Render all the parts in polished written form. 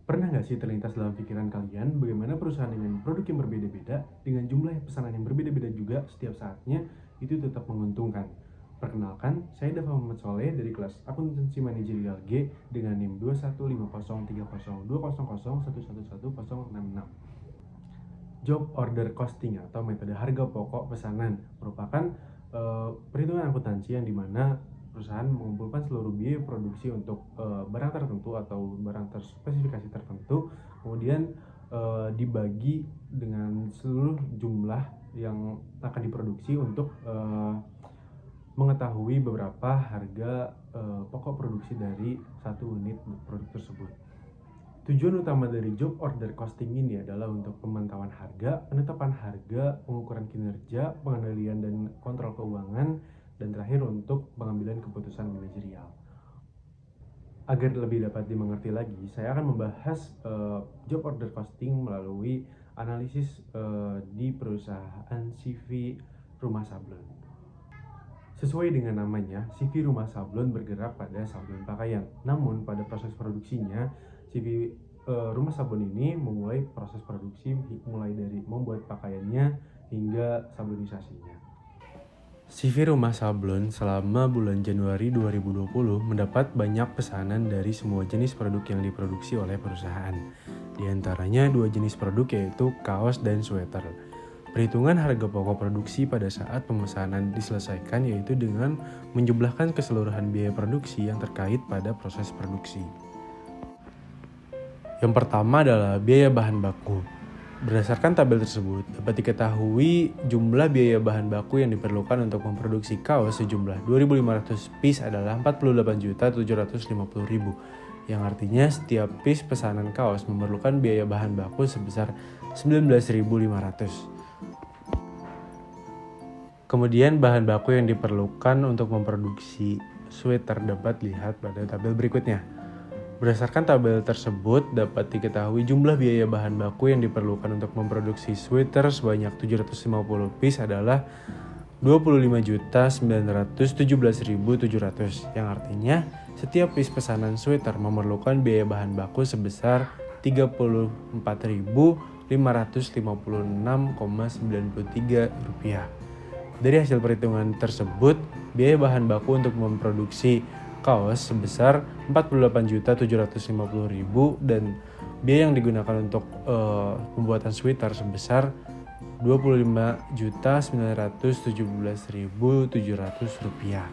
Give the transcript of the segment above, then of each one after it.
Pernah nggak sih terlintas dalam pikiran kalian bagaimana perusahaan dengan produk yang berbeda-beda dengan jumlah pesanan yang berbeda-beda juga setiap saatnya itu tetap menguntungkan? Perkenalkan, saya Dava Muhammad Soleh dari kelas Akuntansi Manajerial G dengan NIM 215030200111166. Job order costing atau metode harga pokok pesanan merupakan perhitungan akuntansi yang dimana perusahaan mengumpulkan seluruh biaya produksi untuk barang tertentu atau barang spesifikasi tertentu, kemudian dibagi dengan seluruh jumlah yang akan diproduksi untuk mengetahui beberapa harga pokok produksi dari satu unit produk tersebut. Tujuan utama dari job order costing ini adalah untuk pemantauan harga, penetapan harga, pengukuran kinerja, pengendalian dan kontrol keuangan, dan terakhir untuk pengambilan keputusan manajerial. Agar lebih dapat dimengerti lagi, saya akan membahas job order costing melalui analisis di perusahaan CV Rumah Sablon. Sesuai dengan namanya, CV Rumah Sablon bergerak pada sablon pakaian. Namun pada proses produksinya, CV Rumah Sablon ini memulai proses produksi mulai dari membuat pakaiannya hingga sablonisasinya. CV Rumah Sablon selama bulan Januari 2020 mendapat banyak pesanan dari semua jenis produk yang diproduksi oleh perusahaan. Di antaranya dua jenis produk yaitu kaos dan sweater. Perhitungan harga pokok produksi pada saat pemesanan diselesaikan yaitu dengan menjumlahkan keseluruhan biaya produksi yang terkait pada proses produksi. Yang pertama adalah biaya bahan baku. Berdasarkan tabel tersebut, dapat diketahui jumlah biaya bahan baku yang diperlukan untuk memproduksi kaos sejumlah 2.500 piece adalah 48.750.000, yang artinya setiap piece pesanan kaos memerlukan biaya bahan baku sebesar 19.500. Kemudian bahan baku yang diperlukan untuk memproduksi sweater dapat dilihat pada tabel berikutnya. Berdasarkan tabel tersebut dapat diketahui jumlah biaya bahan baku yang diperlukan untuk memproduksi sweater sebanyak 750 piece adalah 25.917.700, yang artinya setiap piece pesanan sweater memerlukan biaya bahan baku sebesar 34.556,93 rupiah. Dari hasil perhitungan tersebut, biaya bahan baku untuk memproduksi kaos sebesar 48.750.000 dan biaya yang digunakan untuk pembuatan sweater sebesar 25.917.700 rupiah.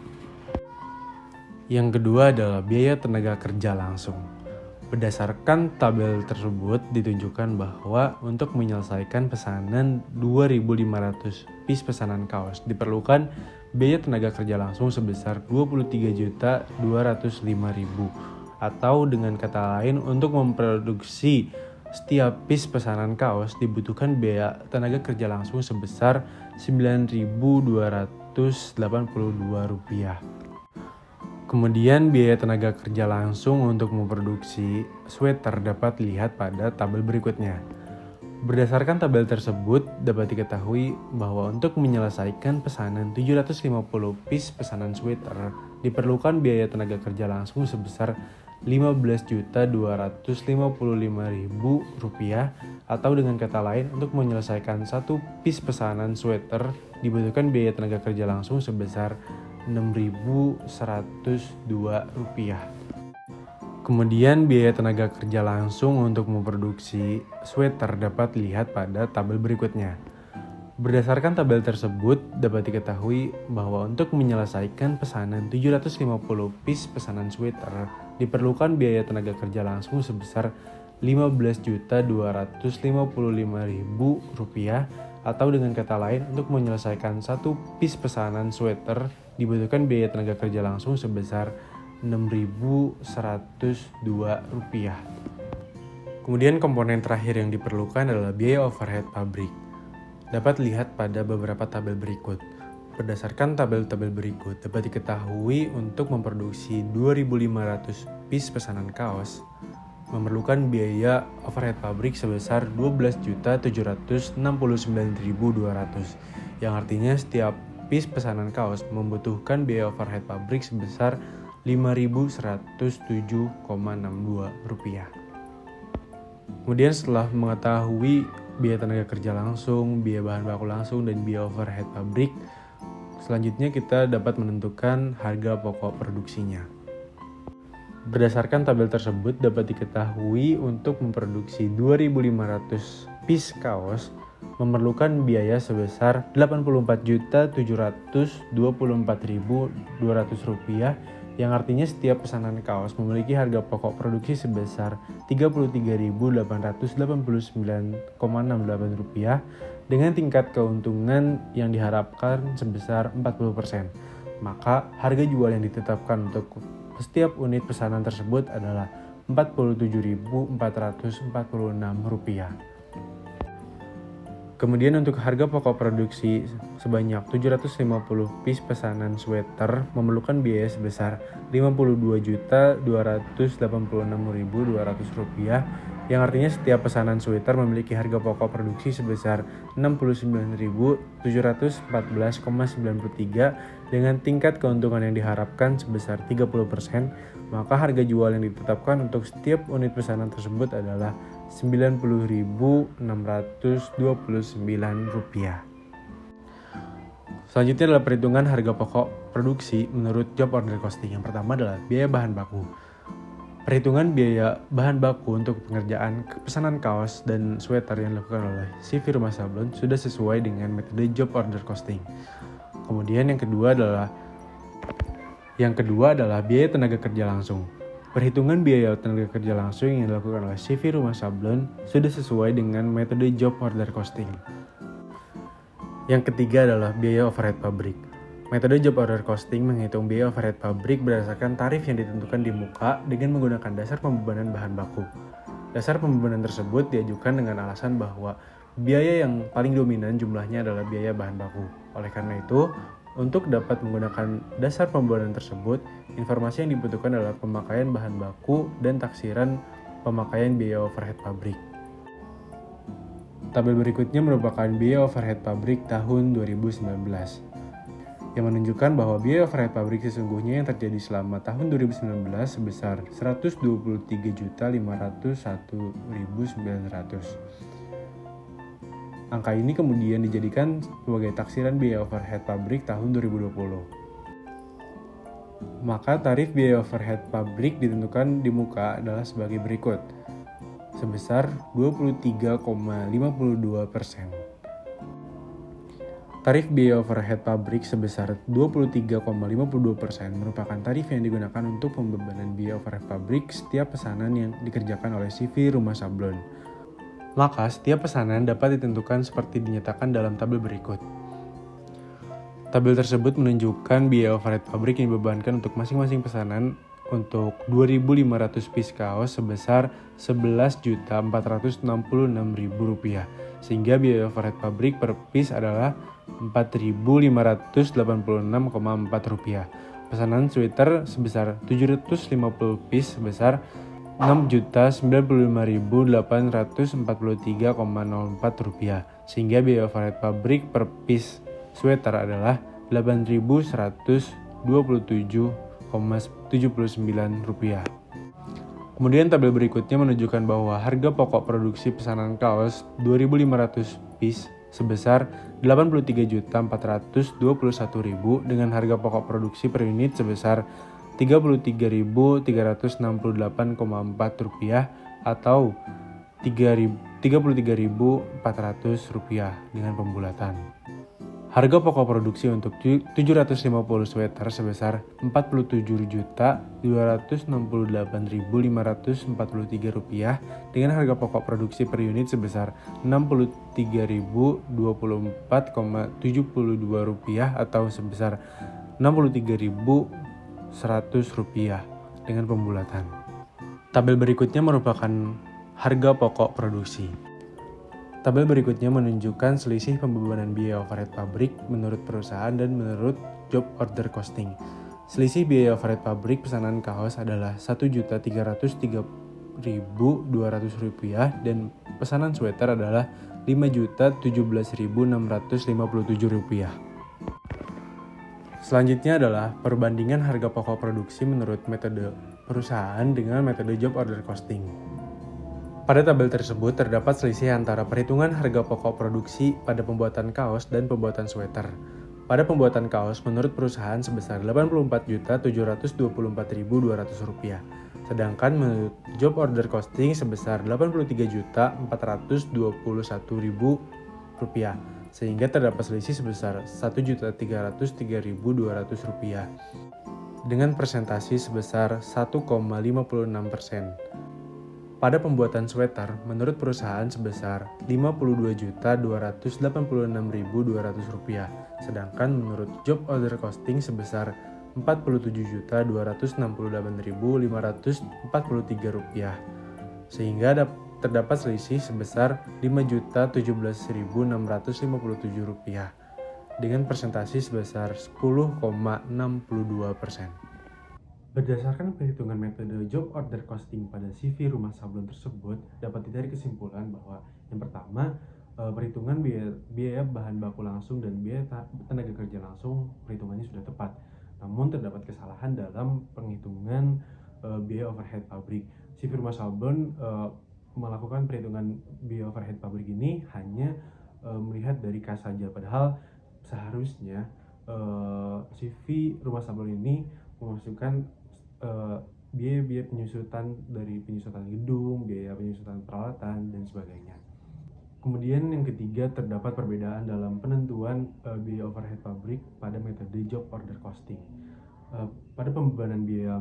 Yang kedua adalah biaya tenaga kerja langsung. Berdasarkan tabel tersebut ditunjukkan bahwa untuk menyelesaikan pesanan 2.500 piece pesanan kaos diperlukan biaya tenaga kerja langsung sebesar 23.205.000, atau dengan kata lain untuk memproduksi setiap piece pesanan kaos dibutuhkan biaya tenaga kerja langsung sebesar 9.282 rupiah. Kemudian biaya tenaga kerja langsung untuk memproduksi sweater dapat dilihat pada tabel berikutnya. Berdasarkan tabel tersebut dapat diketahui bahwa untuk menyelesaikan pesanan 750 piece pesanan sweater diperlukan biaya tenaga kerja langsung sebesar 15.255.000 rupiah, atau dengan kata lain untuk menyelesaikan satu piece pesanan sweater dibutuhkan biaya tenaga kerja langsung sebesar 6.102 rupiah. Kemudian biaya tenaga kerja langsung untuk memproduksi sweater dapat dilihat pada tabel berikutnya. Berdasarkan tabel tersebut dapat diketahui bahwa untuk menyelesaikan pesanan 750 piece pesanan sweater diperlukan biaya tenaga kerja langsung sebesar 15.255.000 rupiah, atau dengan kata lain untuk menyelesaikan satu piece pesanan sweater dibutuhkan biaya tenaga kerja langsung sebesar 6.102 rupiah. Kemudian komponen terakhir yang diperlukan adalah biaya overhead pabrik. Dapat lihat pada beberapa tabel berikut. Berdasarkan tabel-tabel berikut dapat diketahui untuk memproduksi 2.500 piece pesanan kaos memerlukan biaya overhead pabrik sebesar 12.769.200, yang artinya setiap piece pesanan kaos membutuhkan biaya overhead pabrik sebesar 5.107,62 rupiah. Kemudian setelah mengetahui biaya tenaga kerja langsung, biaya bahan baku langsung, dan biaya overhead pabrik, selanjutnya kita dapat menentukan harga pokok produksinya. Berdasarkan tabel tersebut dapat diketahui untuk memproduksi 2.500 piece kaos memerlukan biaya sebesar Rp84.724.200, yang artinya setiap pesanan kaos memiliki harga pokok produksi sebesar Rp33.889,68 dengan tingkat keuntungan yang diharapkan sebesar 40%. Maka harga jual yang ditetapkan untuk setiap unit pesanan tersebut adalah Rp47.446. Kemudian untuk harga pokok produksi sebanyak 750 piece pesanan sweater memerlukan biaya sebesar Rp52.286.200, yang artinya setiap pesanan sweater memiliki harga pokok produksi sebesar Rp69.714,93 dengan tingkat keuntungan yang diharapkan sebesar 30%, maka harga jual yang ditetapkan untuk setiap unit pesanan tersebut adalah Rp90.629. Selanjutnya adalah perhitungan harga pokok produksi menurut job order costing. Yang pertama adalah biaya bahan baku. Perhitungan biaya bahan baku untuk pengerjaan pesanan kaos dan sweater yang dilakukan oleh CV Rumah Sablon sudah sesuai dengan metode job order costing. Kemudian yang kedua adalah biaya tenaga kerja langsung. Perhitungan biaya tenaga kerja langsung yang dilakukan oleh CV Rumah Sablon sudah sesuai dengan metode job order costing. Yang ketiga adalah biaya overhead pabrik. Metode job order costing menghitung biaya overhead pabrik berdasarkan tarif yang ditentukan di muka dengan menggunakan dasar pembebanan bahan baku. Dasar pembebanan tersebut diajukan dengan alasan bahwa biaya yang paling dominan jumlahnya adalah biaya bahan baku. Oleh karena itu, untuk dapat menggunakan dasar pembebanan tersebut, informasi yang dibutuhkan adalah pemakaian bahan baku dan taksiran pemakaian biaya overhead pabrik. Tabel berikutnya merupakan biaya overhead pabrik tahun 2019, yang menunjukkan bahwa biaya overhead pabrik sesungguhnya yang terjadi selama tahun 2019 sebesar Rp123.501.900. Angka ini kemudian dijadikan sebagai taksiran biaya overhead pabrik tahun 2020. Maka tarif biaya overhead pabrik ditentukan di muka adalah sebagai berikut, sebesar 23,52%. Tarif biaya overhead pabrik sebesar 23,52% merupakan tarif yang digunakan untuk pembebanan biaya overhead pabrik setiap pesanan yang dikerjakan oleh CV Rumah Sablon. Maka setiap pesanan dapat ditentukan seperti dinyatakan dalam tabel berikut. Tabel tersebut menunjukkan biaya overhead pabrik yang dibebankan untuk masing-masing pesanan untuk 2.500 piece kaos sebesar Rp11.466.000, sehingga biaya overhead pabrik per piece adalah Rp4.586,4. Pesanan sweater sebesar 750 piece sebesar Rp6.095.843,04, sehingga biaya overhead pabrik per piece sweater adalah Rp8.127,79. Kemudian tabel berikutnya menunjukkan bahwa harga pokok produksi pesanan kaos 2.500 piece sebesar Rp83.421.000 dengan harga pokok produksi per unit sebesar Rp33.368,4 atau Rp33.400 dengan pembulatan. Harga pokok produksi untuk 750 sweater sebesar Rp42.268.543 dengan harga pokok produksi per unit sebesar Rp63.024,72 atau sebesar Rp63.100 dengan pembulatan. Tabel berikutnya merupakan harga pokok produksi. Tabel berikutnya menunjukkan selisih pembebanan biaya overhead pabrik menurut perusahaan dan menurut job order costing. Selisih biaya overhead pabrik pesanan kaos adalah Rp1.303.200 dan pesanan sweater adalah Rp5.017.657. Selanjutnya adalah perbandingan harga pokok produksi menurut metode perusahaan dengan metode job order costing. Pada tabel tersebut terdapat selisih antara perhitungan harga pokok produksi pada pembuatan kaos dan pembuatan sweater. Pada pembuatan kaos menurut perusahaan sebesar Rp84.724.200, sedangkan menurut job order costing sebesar Rp83.421.000, sehingga terdapat selisih sebesar Rp1.303.200 dengan persentase sebesar 1,56%. Pada pembuatan sweater, menurut perusahaan sebesar Rp52.286.200, sedangkan menurut job order costing sebesar Rp47.268.543, sehingga terdapat selisih sebesar Rp5.017.657 dengan persentase sebesar 10,62%. Berdasarkan perhitungan metode job order costing pada CV rumah sablon tersebut, dapat ditarik kesimpulan bahwa yang pertama, perhitungan biaya bahan baku langsung dan biaya tenaga kerja langsung perhitungannya sudah tepat. Namun terdapat kesalahan dalam penghitungan biaya overhead pabrik. CV rumah sablon melakukan perhitungan biaya overhead pabrik ini hanya melihat dari kas saja, padahal seharusnya CV rumah sablon ini memasukkan biaya-biaya penyusutan dari penyusutan gedung, biaya penyusutan peralatan, dan sebagainya. Kemudian yang ketiga, terdapat perbedaan dalam penentuan biaya overhead pabrik pada metode job order costing. Pada pembebanan biaya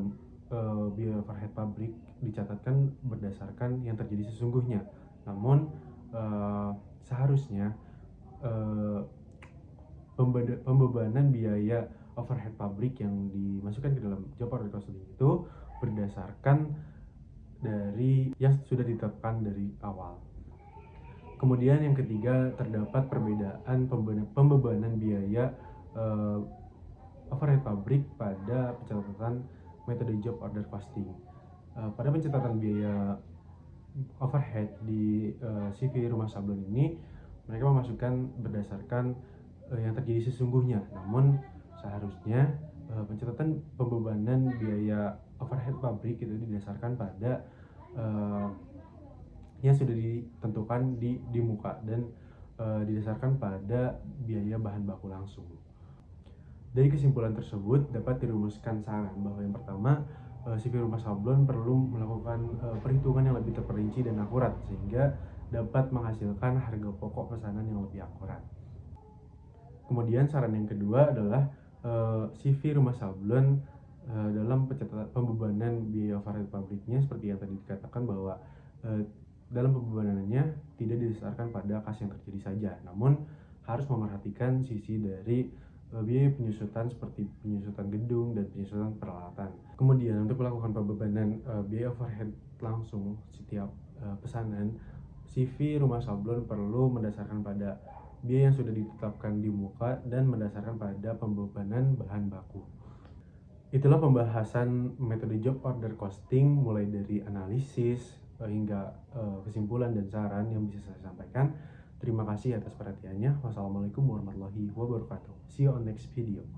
overhead pabrik dicatatkan berdasarkan yang terjadi sesungguhnya. Namun seharusnya pembebanan biaya overhead pabrik yang dimasukkan ke dalam job order costing itu berdasarkan dari yang sudah ditetapkan dari awal. Kemudian yang ketiga, terdapat perbedaan pembebanan biaya overhead pabrik pada pencatatan metode job order costing. Pada pencatatan biaya overhead di CV rumah sablon ini, mereka memasukkan berdasarkan yang terjadi sesungguhnya. Namun seharusnya pencatatan pembebanan biaya overhead pabrik itu didasarkan pada yang sudah ditentukan di muka dan didasarkan pada biaya bahan baku langsung. Dari kesimpulan tersebut dapat dirumuskan saran bahwa yang pertama, CV rumah sablon perlu melakukan perhitungan yang lebih terperinci dan akurat sehingga dapat menghasilkan harga pokok pesanan yang lebih akurat. Kemudian saran yang kedua adalah CV rumah sablon dalam pencatatan pembebanan biaya overhead pabriknya seperti yang tadi dikatakan bahwa dalam pembebanannya tidak didasarkan pada kas yang terjadi saja, namun harus memerhatikan sisi dari biaya penyusutan seperti penyusutan gedung dan penyusutan peralatan. Kemudian untuk melakukan pembebanan biaya overhead langsung setiap pesanan, CV rumah sablon perlu mendasarkan pada biaya yang sudah ditetapkan di muka dan mendasarkan pada pembebanan bahan baku. Itulah pembahasan metode job order costing mulai dari analisis hingga kesimpulan dan saran yang bisa saya sampaikan. Terima kasih atas perhatiannya. Wassalamualaikum warahmatullahi wabarakatuh. See you on next video.